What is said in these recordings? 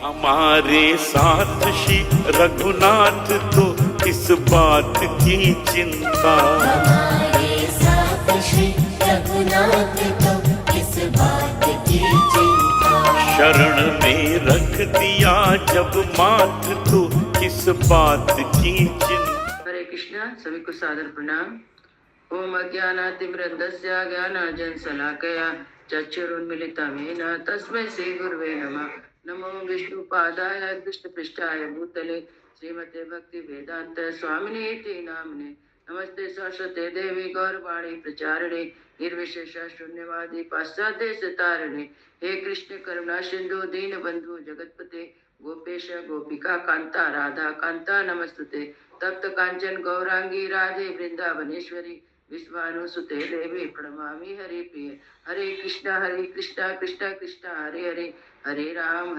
हमारे साथ श्री रघुनाथ तो किस बात की चिंता, हमारे साथ श्री रघुनाथ तो किस बात की चिंता। शरण में रख दिया जब माथ तो किस बात की चिंता। हरे कृष्णा। सभी को सादर प्रणाम। ओम अज्ञानातिमृन्दस्य ज्ञानाञ्जनशलाकया चक्षुरुन्मीलितं येन तस्मै श्रीगुरवे नमः। नमो विष्णुपादाय कृष्णपृष्ठाय भूतले श्रीमते भक्ति वेदांत स्वामिने इति नामने। नमस्ते सरस्वते देवी गौरवाणी प्रचारिणे निर्विशेष शून्यवादी पाश्चात्य सितारिणे। हे कृष्ण करुणा सिंधु दीन बंधु जगतपते गोपेश गोपिका कांता राधा कांता नमस्तुते। तप्त कांचन गौरांगी राधे वृंदावनेश्वरी विश्वानुसुते देवी प्रणमामि हरि प्रिय। हरे कृष्णा कृष्णा कृष्णा हरे हरे, हरे राम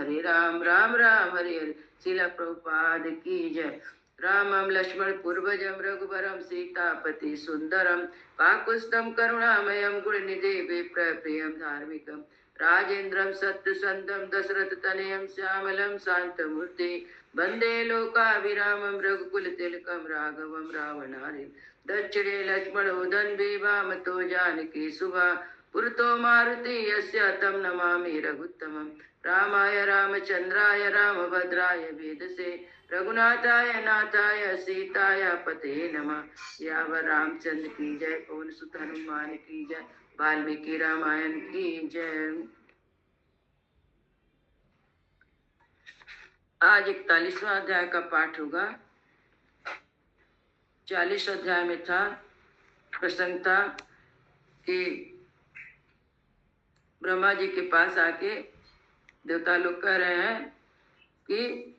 राम राम हरे हरे। शिला प्रभुपाद की जय। रामं लक्ष्मण पूर्वजं रघुवरं सीतापति सुंदरम काकुत्स्थं करुणामयं गुणनिधि विप्रप्रियं धार्मिकं राजेन्द्रं सत्यसंधं दशरथ तनयं श्यामलं शांतमूर्ति वंदे लोकाभिरामं रघुकुलतिलकं राघवं रावणारिं। दक्षिणे लक्ष्मणोदन वामतो जानकी सुभा पुरतो मारुति यस्य तं नमामि रघुत्तमं। रामाय रामचंद्राय रामभद्राय वेदसे रघुनाथाय नाथाय सीताय पते नमः। सियावर रामचंद्र की जय, पवन सुत हनुमान की जय, वाल्मीकि रामायण की जय। आज 41वां अध्याय का पाठ होगा। 40 अध्याय में था प्रसंग था कि ब्रह्मा जी के पास आके देवता लोग कह रहे हैं कि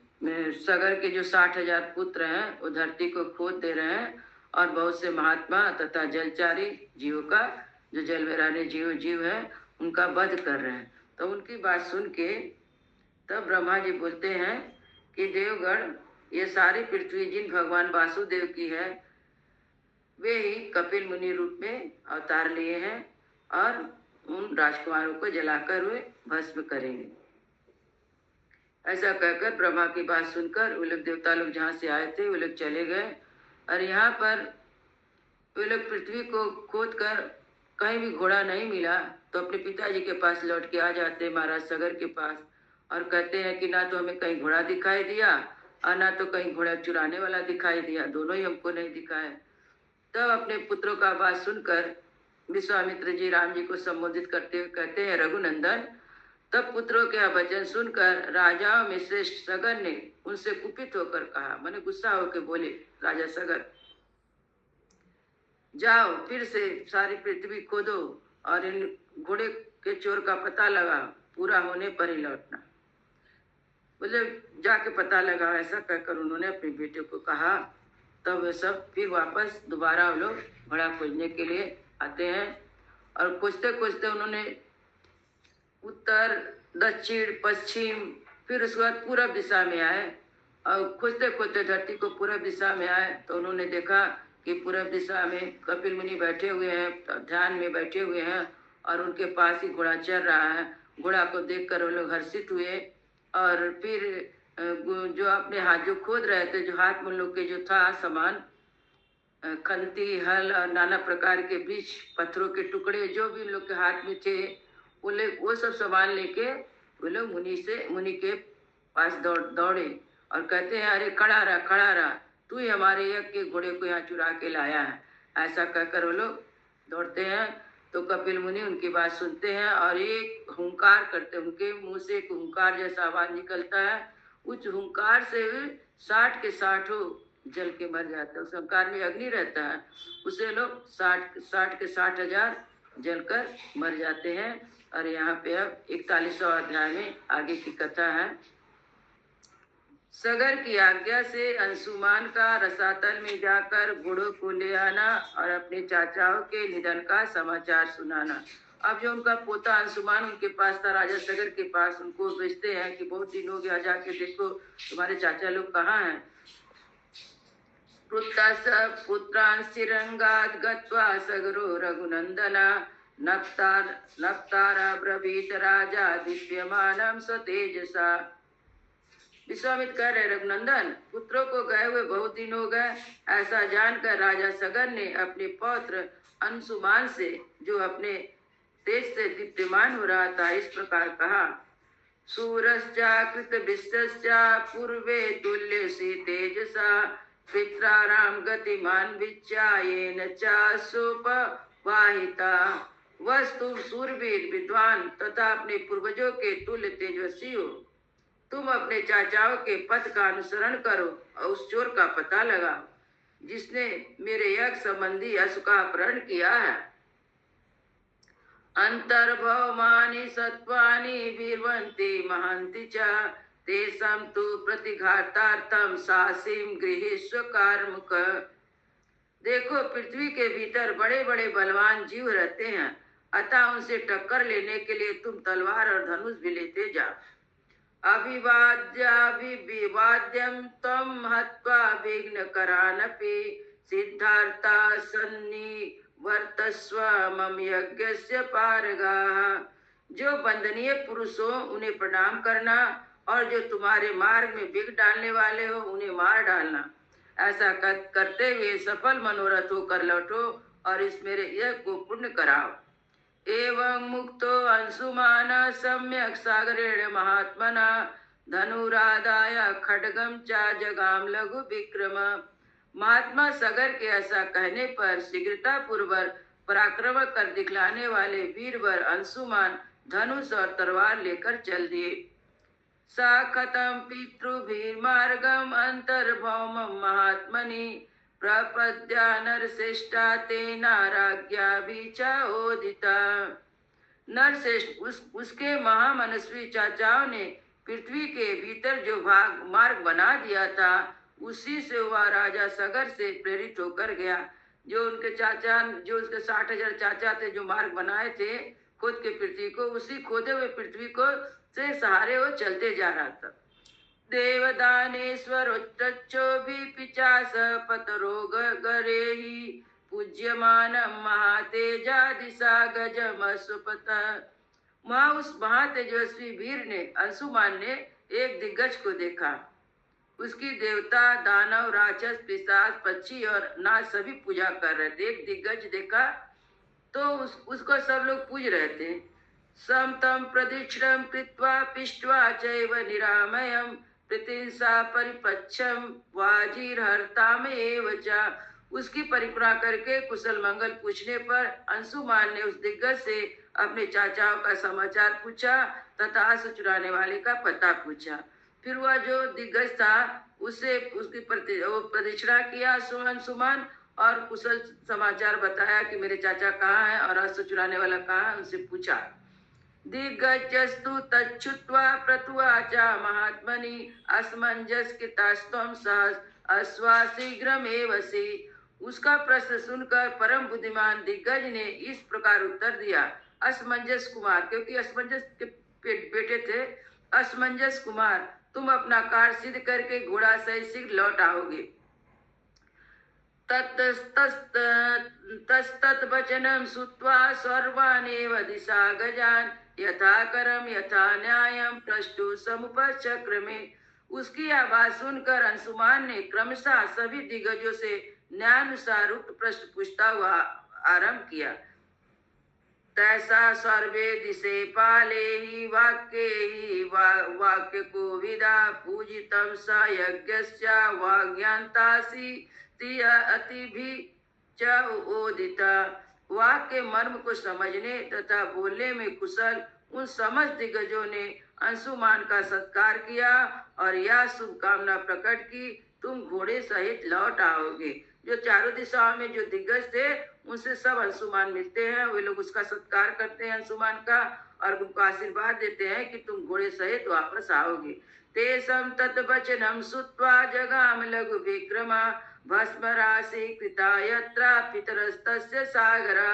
सगर के जो 60,000 पुत्र हैं वो धरती को खोद दे रहे हैं और बहुत से महात्मा तथा जलचारी जीवों का, जो जल में रहने जीव है, उनका वध कर रहे हैं। तो उनकी बात सुन के तब ब्रह्मा जी बोलते हैं कि देवगण, ये सारी पृथ्वी जिन भगवान वासुदेव की है वे ही कपिल मुनि रूप में अवतार लिए हैं और उन राजकुमारों को जलाकर वे भस्म करेंगे। ऐसा कहकर ब्रह्मा की बात सुनकर वो लोग देवता लोग जहाँ से आए थे वो लोग चले गए और यहाँ पर वो लोग पृथ्वी को खोद कर कहीं भी घोड़ा नहीं मिला तो अपने पिताजी के पास लौट के आ जाते महाराज सगर के पास और कहते हैं कि ना तो हमें कहीं घोड़ा दिखाई दिया और ना तो कहीं घोड़ा चुराने वाला दिखाई दिया, दोनों ही हमको नहीं दिखाए। तब अपने पुत्रों का बात सुनकर विश्वामित्र जी राम जी को संबोधित करते हुए कहते हैं, रघुनंदन। तब पुत्रों के वचन सुनकर राजाओं में श्रेष्ठ सगर ने उनसे कुपित होकर कहा, माने गुस्सा होकर बोले राजा सगर, जाओ फिर से सारी पृथ्वी खोदो और इन घोड़े के चोर का पता लगा, पूरा होने पर ही लौटना। बोले जाके पता लगा। ऐसा कहकर उन्होंने अपने बेटे को कहा। तब वे सब फिर वापस दोबारा वो लोग घोड़ा खोजने के लिए आते हैं और खोजते खोजते उन्होंने उत्तर दक्षिण पश्चिम फिर उसके बाद पूरब दिशा में आए और खोजते खोजते धरती को पूरब दिशा में आए तो उन्होंने देखा कि पूरब दिशा में कपिल मुनि बैठे हुए हैं, ध्यान में बैठे हुए हैं और उनके पास ही घोड़ा चल रहा है। घोड़ा को देखकर वो लोग हर्षित हुए और फिर जो अपने हाथ जो खोद रहे थे, जो हाथ में लोग के जो था सामान, खंती हल और नाना प्रकार के बीज पत्थरों के टुकड़े जो भी लोग के हाथ में थे वो सब सामान लेके वो लोग मुनि के पास दौड़े और कहते हैं, अरे खड़ा रहा, तू ही हमारे यज्ञ के घोड़े को यहाँ चुरा के लाया है। ऐसा कहकर वो लोग दौड़ते हैं तो कपिल मुनि उनकी बात सुनते हैं और एक हुंकार करते, उनके मुंह से एक हुंकार जैसा आवाज निकलता है। उस हुंकार से 60 के 60 जल के मर जाते हैं। उस हुंकार में अग्नि रहता है, उसे लोग 60 के 60,000 जलकर मर जाते हैं। और यहाँ पे अब 41वां अध्याय में आगे की कथा है। सगर की आज्ञा से अंशुमान का रसातल में जाकर घोड़ों को ले आना और अपने चाचाओं के निधन का समाचार सुनाना। अब जो उनका पोता अंशुमान उनके पास था, राजा सगर के पास, उनको भेजते हैं कि बहुत दिन हो गया, जाके देखो तुम्हारे चाचा लोग कहाँ हैं। पुत्रांशिरंगाद गत्वा सगरो रघुनंदना नप्तारा ब्रवीत राजा दीप्यमानं स्वतेजसा विश्वामित्र कह रहे रघुनंदन, पुत्रों को गए हुए बहुत दिन हो गए। ऐसा जानकर राजा सगर ने अपने पौत्र अंशुमान से, जो अपने तेज से दीप्यमान हो रहा था, इस प्रकार कहा। सूरश्चा कृतविश्चा पूर्वे तुल्यसी तेजसा पित्राराम गतिमान विच्चायेन चासोपवाहिता। वस्तु सूरवीर विद्वान तथा अपने पूर्वजों के तुल्य तेजस्वी हो। तुम अपने चाचाओं के पथ का अनुसरण करो और उस चोर का पता लगाओ जिसने मेरे यज्ञ संबंधी अश्व का अपहरण किया है। अंतर्भौमानि सत्वानि वीरवन्ति महन्ति च तेषां तु प्रतिघातार्थं सासिं गृहीष्व कार्मुक। देखो, पृथ्वी के भीतर बड़े बड़े बलवान जीव रहते हैं, अतः उनसे टक्कर लेने के लिए तुम तलवार और धनुष भी लेते जाओ। अभिवाद्यम तम हत्वा विघ्न करानपि सिद्धार्था सन्निवर्तस्व मम यज्ञस्य पारगाः। जो वंदनीय पुरुष हो उन्हें प्रणाम करना, और जो तुम्हारे मार्ग में विघ्न डालने वाले हो उन्हें मार डालना। ऐसा करते हुए सफल मनोरथ होकर लौटो और इस मेरे यज्ञ को पूर्ण कराओ। एवं मुक्तो अंशुमान सम्यक सागरेण महात्मना धनुरादाय खड्गम चा जगाम लघु विक्रम। महात्मा सगर के ऐसा कहने पर शीघ्रता पूर्वक पराक्रम कर दिखलाने वाले वीरवर अंशुमान धनुष और तलवार लेकर चल दिए। सा कथम पितृभिर्मार्गम अंतर्भौमं महात्मनि प्रपद्या नरश्रेष्ठा तेना राज्ञा विचाओदिता। नरश्रेष्ठ उसके महामनस्वी चाचाओं ने पृथ्वी के भीतर जो मार्ग बना दिया था, उसी से वह राजा सगर से प्रेरित होकर गया। जो उसके 60,000 चाचा थे, जो मार्ग बनाए थे खुद के पृथ्वी को, उसी खोदे हुए पृथ्वी को से सहारे वो चलते जा रहा था। देवदानेश्वरोच्चो भी पिचास पतरोग गरेहि पूज्यमान महातेजा दिशा गजमसुपत। वहाँ उस महातेजस्वी वीर ने, अंशुमान ने एक दिग्गज को देखा। उसकी देवता, दानव, राक्षस, पिशाच, पक्षी और नाग सभी पूजा कर रहे थे। एक दिग्गज देखा तो उसको सब लोग पूज रहे थे। समतम प्रदीक्षिणं कृत्वा पिष्ट्वा चैव निरामयम् प्रतिंसा परिपच्छम वाजीरहर्तामेव च। उसकी परिक्रमा करके कुशल मंगल पूछने पर अंशुमान ने उस दिग्गज से अपने चाचाओं का समाचार पूछा तथा अश्व चुराने वाले का पता पूछा। फिर वह जो दिग्गज था उससे उसकी प्रदक्षिणा किया अंशुमान, और कुशल समाचार बताया कि मेरे चाचा कहाँ है और अश्व चुराने वाला कहाँ है, उनसे पूछा। दिग्गजस्तु तच्छ्रुत्वा प्रतुवाचा महात्मनि असमंजसकृतास्त्वं सहस अश्वा शीघ्रमेवसि। उसका प्रश्न सुनकर परम बुद्धिमान दिग्गज ने इस प्रकार उत्तर दिया। असमंजस कुमार, क्योंकि असमंजस के बेटे थे, असमंजस कुमार, तुम अपना कार्य सिद्ध करके घोड़ा सहित शीघ्र लौट आओगे। तस्तत वचनं श्रुत्वा सर्वानेव दिशा गजान यथा करम यथा न्यायम प्रष्टु समुपचक्रमे। उसकी आवाज सुनकर अंशुमान ने क्रमशः सभी दिग्गजों से न्यायानुसार उक्त प्रश्न पूछता हुआ आरंभ किया। तैसा सर्वे दिशे पाले ही वाक्य को विदा पूजितम स यज्ञस्य वाज्ञान्तासि अतिभि च ओदिता। वाक्य मर्म को समझने तथा बोलने में कुशल उन समस्त दिग्गजों ने अंशुमान का सत्कार किया और यह शुभकामना प्रकट की, तुम घोड़े सहित लौट आओगे। जो चारों दिशाओं में जो दिग्गज थे उनसे सब अंशुमान मिलते हैं, वे लोग उसका सत्कार करते हैं अंशुमान का, और उनको आशीर्वाद देते हैं कि तुम घोड़े सहित वापस आओगे। तेसम तद्वचनम श्रुत्वा जगाम लघु विक्रमा भस्म राशि कृता यत्रा पितरस्तस्य सागरा।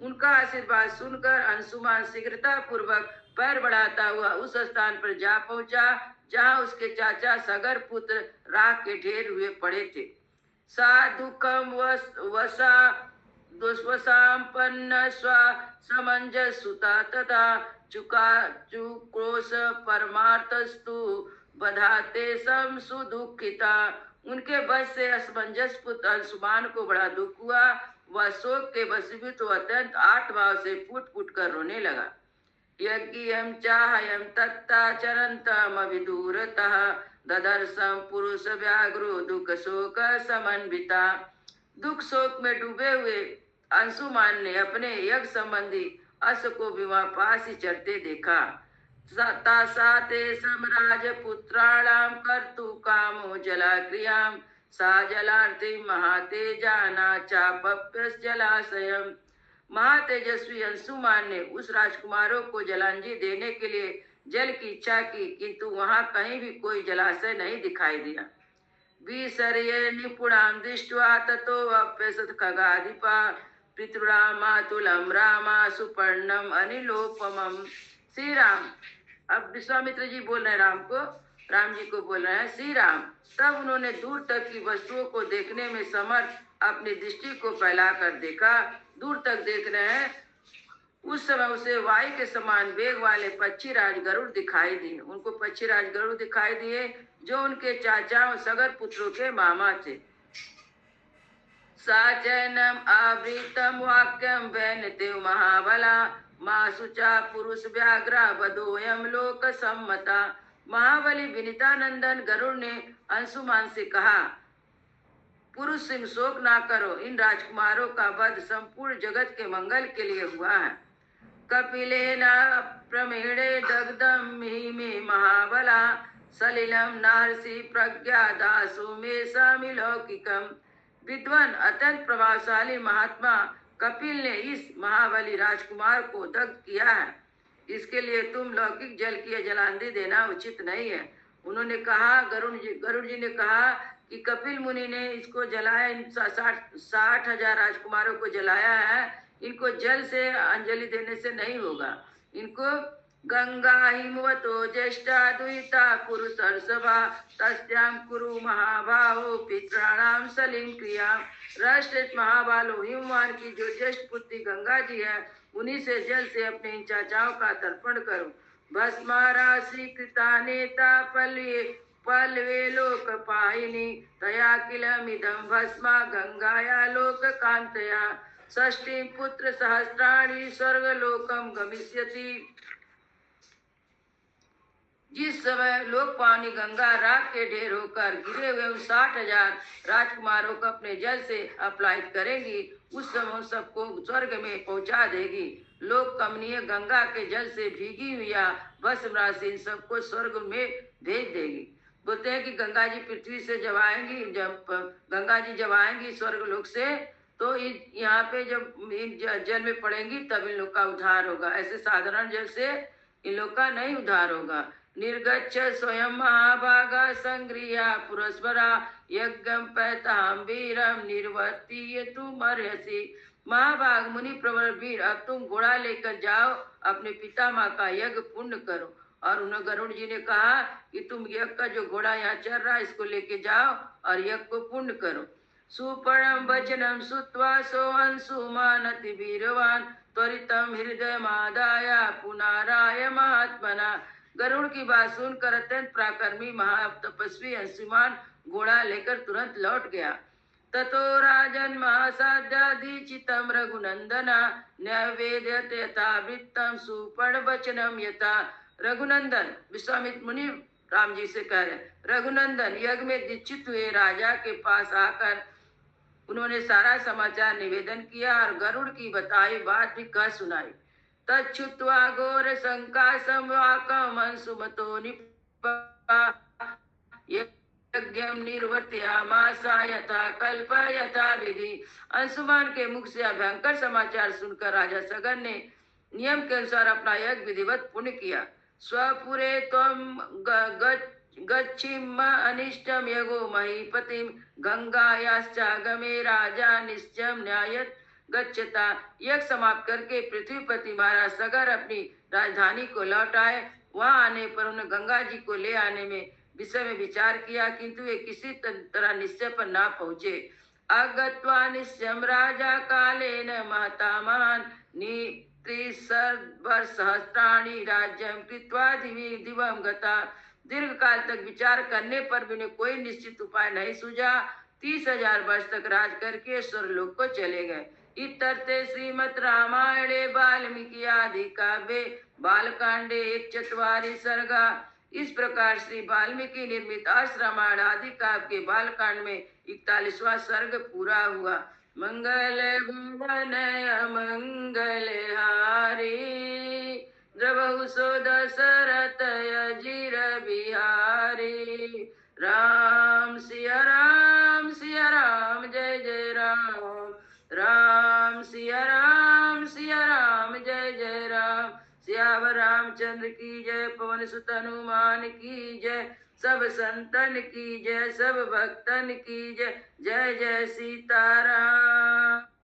उनका आशीर्वाद सुनकर अंशुमान शीघ्रता पूर्वक पैर बढ़ाता हुआ उस स्थान पर जा पहुंचा जहां उसके चाचा सगर पुत्र राख के ढेर हुए पड़े थे। साधुकम वसा दुष्वसापन्न स्व समंजसुता तथा चुक्रोश परमार्थस्तु बधाते सम सुदुखिता। उनके बस से असमंजस पुत्र अंशुमान को बड़ा दुख हुआ। वह शोक के वशीभूत तो अत्यंत आठ भाव से फूट फूट कर रोने लगा। यज्ञम चाहयम तत्ता चरंतम अविदूरतः ददर्शम पुरुष व्याघ्रो दुख शोक समन्विता। दुख शोक में डूबे हुए अंशुमान ने अपने यज्ञ संबंधी अश्व को भी वहां पास ही चढ़ते देखा। तासाते समराज पुत्राणाम कर्तु कामो जला क्रियाम सा जलार्ति महाते जाना चापप्य जलाशयम। महातेजस्वी अंशुमान ने उस राजकुमारों को जलांजी देने के लिए जल की इच्छा की, किंतु वहां कहीं भी कोई जलाशय नहीं दिखाई दिया। विसर्य निपुणाम दृष्ट्वा ततो अप्यसत खगाधिपा पितृणामातुलम रामा सुपर्णम अनिलोपमम। श्री राम, अब विश्वामित्र जी बोल रहे हैं राम जी को बोल रहे हैं श्री राम। तब उन्होंने दूर तक की वस्तुओं को देखने में समर्थ अपनी दृष्टि को फैलाकर देखा। दूर तक देख रहे हैं, उस समय उसे वायु के समान वेग वाले पक्षीराज गरुड़ दिखाई दिए। उनको पक्षीराज गरुड़ दिखाई दिए जो उनके चाचाओं सगर पुत्रों के मामा थे। साचैनम आवृतम वाक्यम वैनते महाबला माँ सुचा पुरुष व्याघ्रा बधोयम लोक सम्मता। महाबली विनीतानंदन गरुड़ ने अंशुमान से कहा, पुरुष सिंह शोक ना करो, इन राजकुमारों का वध संपूर्ण जगत के मंगल के लिए हुआ है। कपिलेना प्रमेणे दग्धम मे महाबला सलिलम नारसी प्रज्ञा दासो में सामिलौकिकम। विद्वान अत्यंत प्रभावशाली महात्मा कपिल ने इस महाबली राजकुमार को दग्ध किया है। इसके लिए तुम लौकिक जल की जलांधी देना उचित नहीं है। उन्होंने कहा, गरुड़ जी ने कहा कि कपिल मुनि ने इसको जलाया, 60,000 राजकुमारों को जलाया है, इनको जल से अंजलि देने से नहीं होगा। इनको गंगा हिमवतो ज्येष्ठा दुहिता पुरुषर्षभा तस्याम कुरु महाभावो पितृणाम सलिम क्रिया। राष्ट्रित महाबालो हिमवान की जो ज्येष्ठ पुत्री गंगा जी है, उन्हीं से जल से अपने इन चाचाओं का तर्पण करो। भस्मा राशि कृता नेता पल्वे लोक पायिनी तया किलमिदं भस्मा गंगाया लोक कांतया। षष्ठी पुत्र सहस्राणि स्वर्गलोकम गमिष्यति। जिस समय लोक पावनी गंगा राख के ढेर होकर गिरे हुए उन 60,000 राजकुमारों को अपने जल से अपलायित करेंगी, उस समय उन सबको स्वर्ग में पहुंचा देगी। लोक कमनीय गंगा के जल से भीगी हुई भस्म राशि इन सबको स्वर्ग में भेज देगी। बोलते हैं कि गंगा जी पृथ्वी से जब आएंगी, जब गंगा जी जब आएंगी स्वर्ग लोक से, तो यहाँ पे जब इन जल में पड़ेंगी तब इन लोग का उद्धार होगा। ऐसे साधारण जल से इन लोग का नहीं उद्धार होगा। निर्गच्छ स्वयं महाभागा संग्रिया पुरस्परा यज्ञम पैताम वीरम निर्वर्तीय तुम अर्हसि। महाभाग मुनि प्रवर वीर, अब तुम घोड़ा लेकर जाओ, अपने पिता माँ का यज्ञ पूर्ण करो। और उन्हें गरुड़ जी ने कहा कि तुम यज्ञ का जो घोड़ा यहाँ चल रहा है, इसको लेके जाओ और यज्ञ को पूर्ण करो। सुपर्णम वचनम सुत्वा सो अंशुमानति वीरवान त्वरितम हृदय मादाया पुनाराय महात्मना। गरुड़ की बात सुनकर अत्यंत पराक्रमी महातपस्वी अंशुमान घोड़ा लेकर तुरंत लौट गया। ततो राजन महासाध्याधिचितम रघुनंदना न्यावेद्यते यथा वृत्तम सुपर्ण वचनम यथा। रघुनंदन, विश्वामित्र मुनि राम जी से कह रहे, रघुनंदन यज्ञ में दीक्षित हुए राजा के पास आकर उन्होंने सारा समाचार निवेदन किया और गरुड़ की बताई बात भी कह सुनाई। तच्छुत्वा घोर संकासम वाकम अंशुमतो निपा यज्ञम निर्वर्त्यामासा यथा कल्प यथा विधि। अंशुमान के मुख से भयंकर समाचार सुनकर राजा सगर ने नियम के अनुसार अपना यज्ञ विधिवत पूर्ण किया। स्वपुरे त्वं गच्छिम अनिष्टम यगो महीपतिम गंगायाश्चागमे राजा निश्चयम न्यायत गच्छता। यज्ञ समाप्त करके पृथ्वीपति महाराज सगर अपनी राजधानी को लौट आए। वहां आने पर उन्हें गंगा जी को ले आने में विषय में विचार किया, किंतु वे किसी तरह निश्चय पर ना पहुंचे। अगत्वा निश्चयम राजा कालेन महता महान सहस्राणि राज्यम कृत्वा दिवम गता। दीर्घ काल तक विचार करने पर भी उन्हें कोई निश्चित उपाय नहीं सूझा। 30,000 वर्ष तक राज करके स्वर्गलोक को चले गए। इतर्थे श्रीमद् रामायणे वाल्मीकि आदि काव्ये बालकांडे 1/4 सर्गा। इस प्रकार श्री वाल्मीकि निर्मित रामायण आदि काव्य के बालकांड में 41वां सर्ग पूरा हुआ। मंगल भवन मंगल हारी, द्रवहु सो दशरथ अजीर बिहारी। राम सिया राम जय जय राम। राम सिया राम जय जय राम। सियावर रामचंद्र की जय, पवन सुत हनुमान की जय, सब संतन की जय, सब भक्तन की जय। जय जय सीताराम।